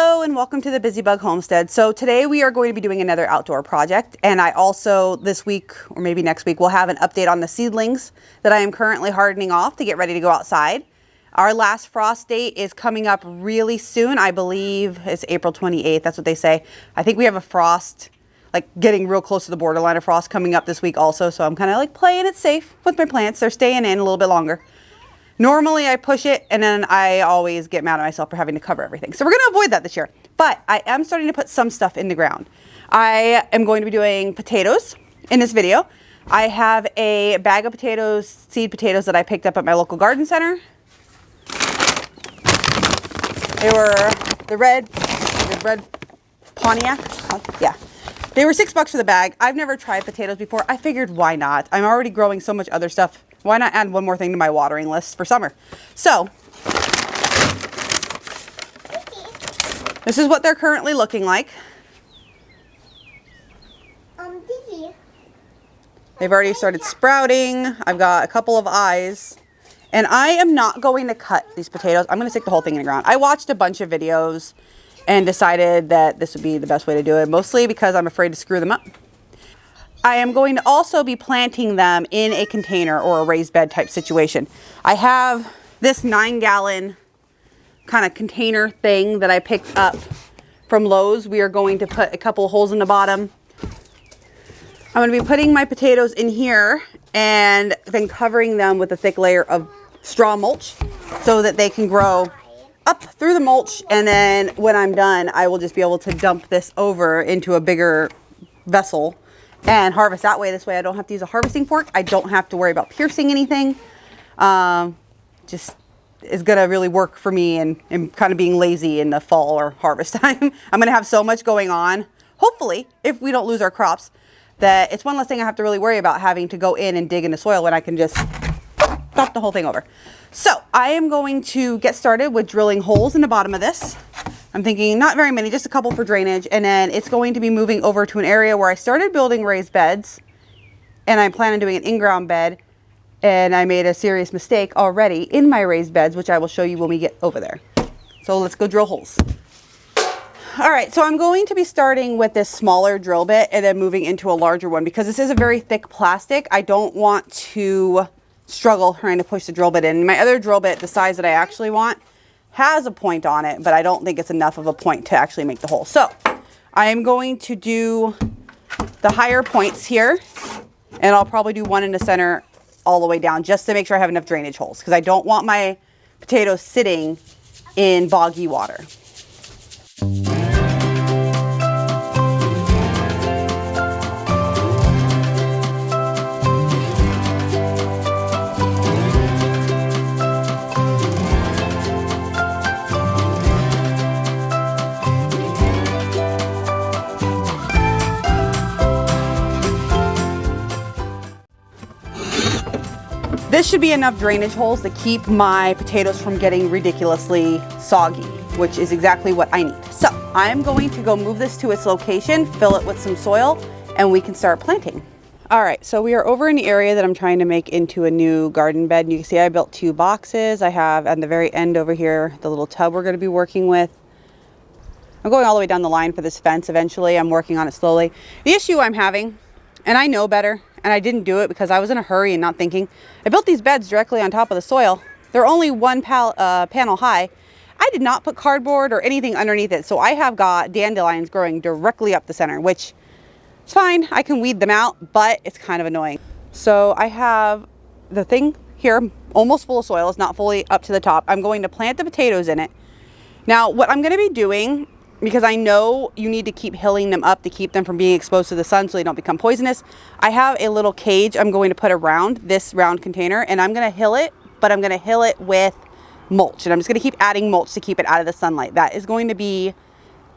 Hello and welcome to the Busy Bug Homestead. So today we are going to be doing another outdoor project, and I also this week or maybe next week will have an update on the seedlings that I am currently hardening off to get ready to go outside. Our last frost date is coming up really soon. I believe it's April 28th. That's what they say. I think we have a frost, like getting real close to the borderline of frost coming up this week also. So I'm kind of like playing it safe with my plants. They're staying in a little bit longer. Normally I push it and then I always get mad at myself for having to cover everything. So we're going to avoid that this year. But I am starting to put some stuff in the ground. I am going to be doing potatoes in this video. I have a bag of potatoes, seed potatoes that I picked up at my local garden center. They were the red Pontiac. Yeah. They were $6 for the bag. I've never tried potatoes before. I figured why not? I'm already growing so much other stuff. Why not add one more thing to my watering list for summer? So, this is what they're currently looking like. They've already started sprouting. I've got a couple of eyes. And I am not going to cut these potatoes. I'm going to stick the whole thing in the ground. I watched a bunch of videos and decided that this would be the best way to do it, mostly because I'm afraid to screw them up. I am going to also be planting them in a container or a raised bed type situation. I have this 9-gallon kind of container thing that I picked up from Lowe's. We are going to put a couple of holes in the bottom. I'm going to be putting my potatoes in here and then covering them with a thick layer of straw mulch so that they can grow up through the mulch. And then when I'm done, I will just be able to dump this over into a bigger vessel and harvest that way. This way I don't have to use a harvesting fork. I don't have to worry about piercing anything. Just is going to really work for me and kind of being lazy in the fall or harvest time. I'm going to have so much going on, hopefully, if we don't lose our crops, that it's one less thing I have to really worry about having to go in and dig in the soil when I can just dump the whole thing over. So I am going to get started with drilling holes in the bottom of this. I'm thinking not very many, just a couple for drainage. And then it's going to be moving over to an area where I started building raised beds. And I plan on doing an in-ground bed. And I made a serious mistake already in my raised beds, which I will show you when we get over there. So let's go drill holes. All right, so I'm going to be starting with this smaller drill bit and then moving into a larger one because this is a very thick plastic. I don't want to struggle trying to push the drill bit in. My other drill bit, the size that I actually want, has a point on it, but I don't think it's enough of a point to actually make the hole. So I am going to do the higher points here, and I'll probably do one in the center all the way down just to make sure I have enough drainage holes because I don't want my potatoes sitting in boggy water. This should be enough drainage holes to keep my potatoes from getting ridiculously soggy, which is exactly what I need. So I'm going to go move this to its location, fill it with some soil, and we can start planting. All right, so we are over in the area that I'm trying to make into a new garden bed. And you can see I built 2 boxes. I have at the very end over here, the little tub we're gonna be working with. I'm going all the way down the line for this fence eventually. I'm working on it slowly. The issue I'm having, and I know better, and I didn't do it because I was in a hurry and not thinking. I built these beds directly on top of the soil. They're only one panel high. I did not put cardboard or anything underneath it. So I have got dandelions growing directly up the center, which is fine. I can weed them out, but it's kind of annoying. So I have the thing here almost full of soil. It's not fully up to the top. I'm going to plant the potatoes in it. Now, what I'm going to be doing, because I know you need to keep hilling them up to keep them from being exposed to the sun so they don't become poisonous. I have a little cage I'm going to put around this round container, and I'm going to hill it, but I'm going to hill it with mulch. And I'm just going to keep adding mulch to keep it out of the sunlight. That is going to be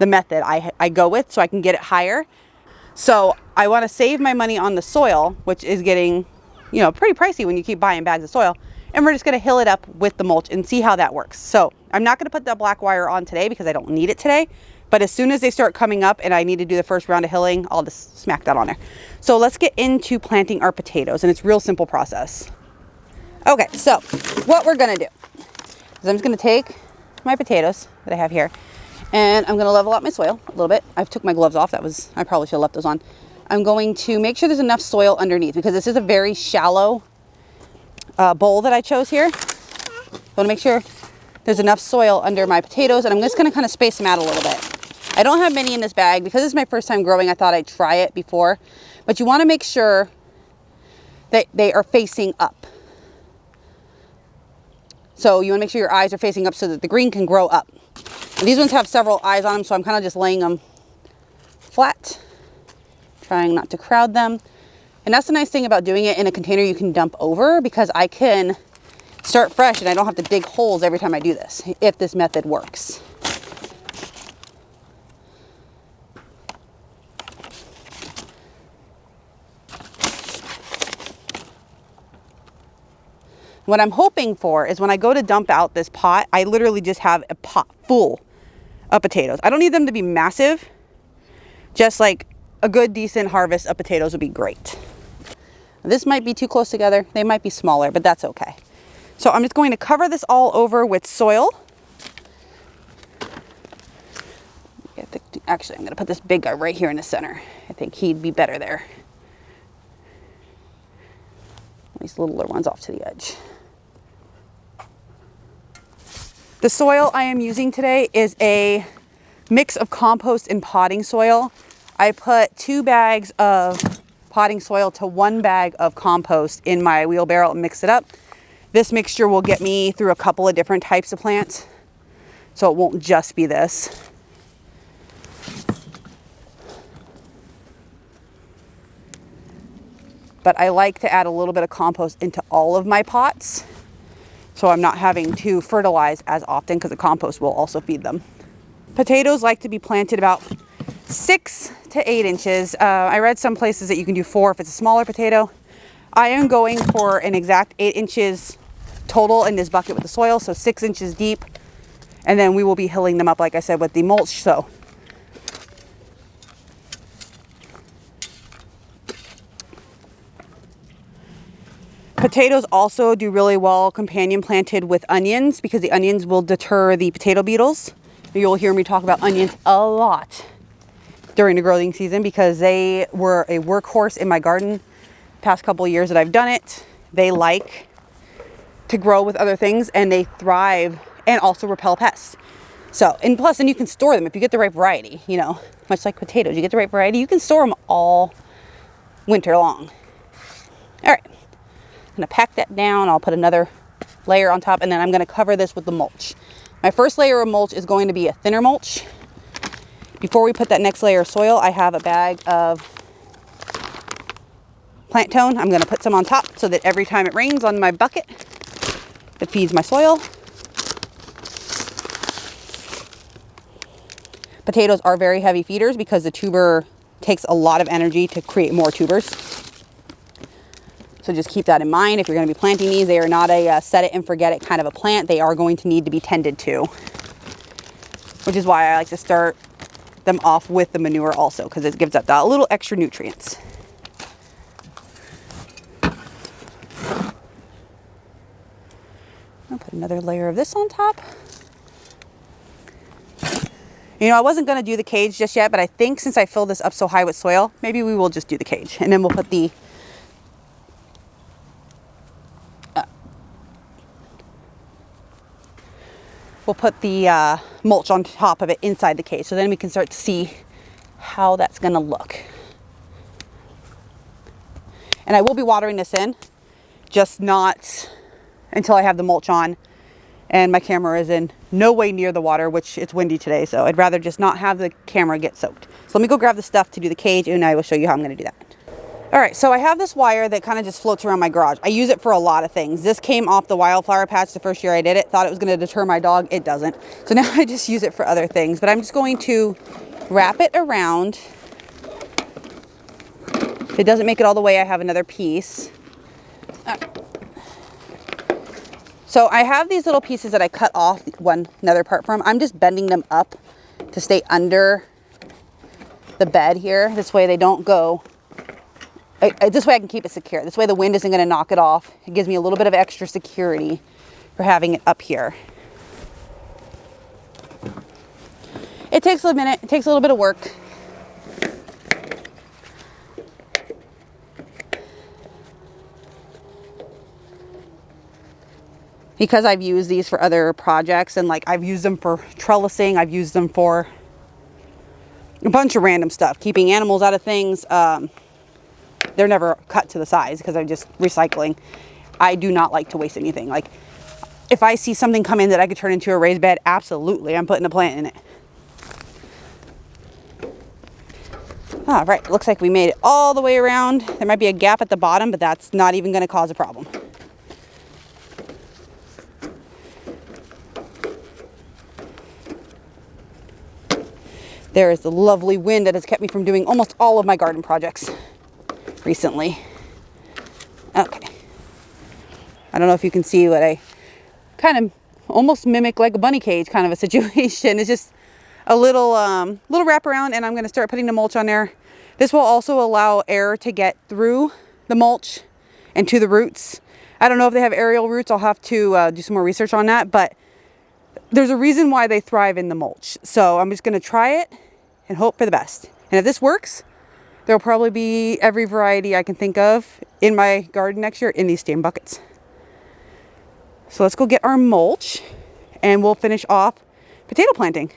the method I go with so I can get it higher. So I want to save my money on the soil, which is getting, pretty pricey when you keep buying bags of soil. And we're just going to hill it up with the mulch and see how that works. So I'm not going to put the black wire on today because I don't need it today. But as soon as they start coming up and I need to do the first round of hilling, I'll just smack that on there. So let's get into planting our potatoes, and it's a real simple process. Okay, so what we're gonna do is I'm just gonna take my potatoes that I have here, And I'm going to level out my soil a little bit. I took my gloves off. I probably should have left those on. I'm going to make sure there's enough soil underneath because this is a very shallow bowl that I chose here. I want to make sure there's enough soil under my potatoes, and I'm just going to kind of space them out a little bit. I don't have many in this bag because this is my first time growing. I thought I'd try it before, but you want to make sure that they are facing up. So you want to make sure your eyes are facing up so that the green can grow up. And these ones have several eyes on them, so I'm kind of just laying them flat, trying not to crowd them. And that's the nice thing about doing it in a container you can dump over, because I can start fresh and I don't have to dig holes every time I do this, if this method works. What I'm hoping for is when I go to dump out this pot, I literally just have a pot full of potatoes. I don't need them to be massive. Just like a good, decent harvest of potatoes would be great. This might be too close together. They might be smaller, but that's okay. So I'm just going to cover this all over with soil. Actually, I'm going to put this big guy right here in the center. I think he'd be better there. These littler ones off to the edge. The soil I am using today is a mix of compost and potting soil. I put 2 bags of potting soil to 1 bag of compost in my wheelbarrow and mix it up. This mixture will get me through a couple of different types of plants, so it won't just be this. But I like to add a little bit of compost into all of my pots, so I'm not having to fertilize as often, because the compost will also feed them. Potatoes like to be planted about 6 to 8 inches. I read some places that you can do 4 if it's a smaller potato. I am going for an exact 8 inches total in this bucket with the soil, so 6 inches deep. And then we will be hilling them up, like I said, with the mulch. So potatoes also do really well companion planted with onions, because the onions will deter the potato beetles. You'll hear me talk about onions a lot during the growing season, because they were a workhorse in my garden past couple of years that I've done it. They like to grow with other things, and they thrive and also repel pests. So, and plus, and you can store them if you get the right variety, you know, much like potatoes. You get the right variety, you can store them all winter long. All right. I'm going to pack that down. I'll put another layer on top, and then I'm going to cover this with the mulch. My first layer of mulch is going to be a thinner mulch. Before we put that next layer of soil, I have a bag of plant tone. I'm going to put some on top so that every time it rains on my bucket, it feeds my soil. Potatoes are very heavy feeders because the tuber takes a lot of energy to create more tubers. So just keep that in mind. If you're going to be planting these, they are not a set it and forget it kind of a plant. They are going to need to be tended to, which is why I like to start them off with the manure also, because it gives that a little extra nutrients. I'll put another layer of this on top. You know, I wasn't going to do the cage just yet, but I think since I filled this up so high with soil, maybe we will just do the cage, and then we'll put the mulch on top of it inside the cage, so then we can start to see how that's going to look. And I will be watering this in, just not until I have the mulch on and my camera is in no way near the water, which it's windy today, so I'd rather just not have the camera get soaked. So let me go grab the stuff to do the cage, and I will show you how I'm going to do that. All right, so I have this wire that kind of just floats around my garage. I use it for a lot of things. This came off the wildflower patch the first year I did it. Thought it was going to deter my dog. It doesn't. So now I just use it for other things. But I'm just going to wrap it around. If it doesn't make it all the way, I have another piece. So I have these little pieces that I cut off another part from. I'm just bending them up to stay under the bed here. This way they don't go. This way I can keep it secure. This way the wind isn't going to knock it off. It gives me a little bit of extra security for having it up here. It takes a minute. It takes a little bit of work. Because I've used these for other projects, and like I've used them for trellising, I've used them for a bunch of random stuff, keeping animals out of things. They're never cut to the size because I'm just recycling. I do not like to waste anything. Like if I see something come in that I could turn into a raised bed, absolutely, I'm putting a plant in it. All right, looks like we made it all the way around. There might be a gap at the bottom, but that's not even going to cause a problem. There is the lovely wind that has kept me from doing almost all of my garden projects recently. Okay. I don't know if you can see what I kind of almost mimic like a bunny cage kind of a situation. It's just a little wraparound, and I'm going to start putting the mulch on there. This will also allow air to get through the mulch and to the roots. I don't know if they have aerial roots. I'll have to do some more research on that, but there's a reason why they thrive in the mulch. So I'm just going to try it and hope for the best. And if this works, there'll probably be every variety I can think of in my garden next year in these same buckets. So let's go get our mulch and we'll finish off potato planting.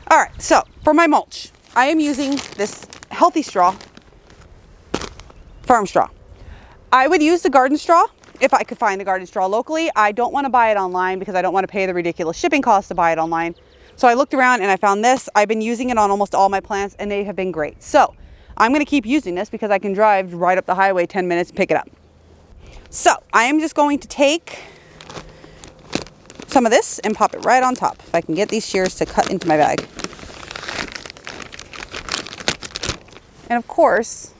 All right, so for my mulch, I am using this healthy straw, farm straw. I would use the garden straw if I could find a garden straw locally. I don't want to buy it online because I don't want to pay the ridiculous shipping costs to buy it online. So I looked around and I found this. I've been using it on almost all my plants and they have been great. So I'm going to keep using this because I can drive right up the highway 10 minutes and pick it up. So I am just going to take some of this and pop it right on top. If I can get these shears to cut into my bag. And of course,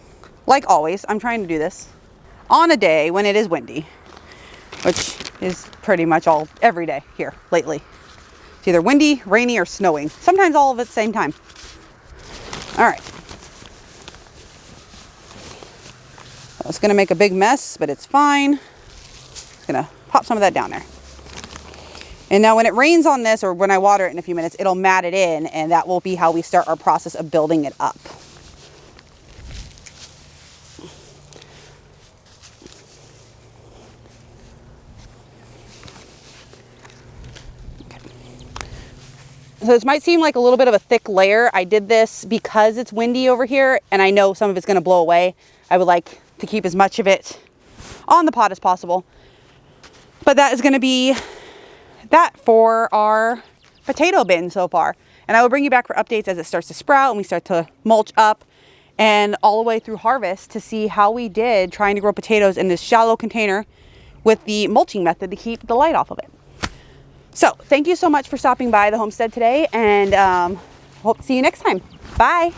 like always, I'm trying to do this on a day when it is windy, which is pretty much every day here lately. It's either windy, rainy, or snowing. Sometimes all of it at the same time. All right. It's going to make a big mess, but it's fine. Just going to pop some of that down there. And now when it rains on this, or when I water it in a few minutes, it'll mat it in, and that will be how we start our process of building it up. So this might seem like a little bit of a thick layer. I did this because it's windy over here and I know some of it's going to blow away. I would like to keep as much of it on the pot as possible. But that is going to be that for our potato bin so far. And I will bring you back for updates as it starts to sprout and we start to mulch up and all the way through harvest to see how we did trying to grow potatoes in this shallow container with the mulching method to keep the light off of it. So thank you so much for stopping by the homestead today, and hope to see you next time. Bye.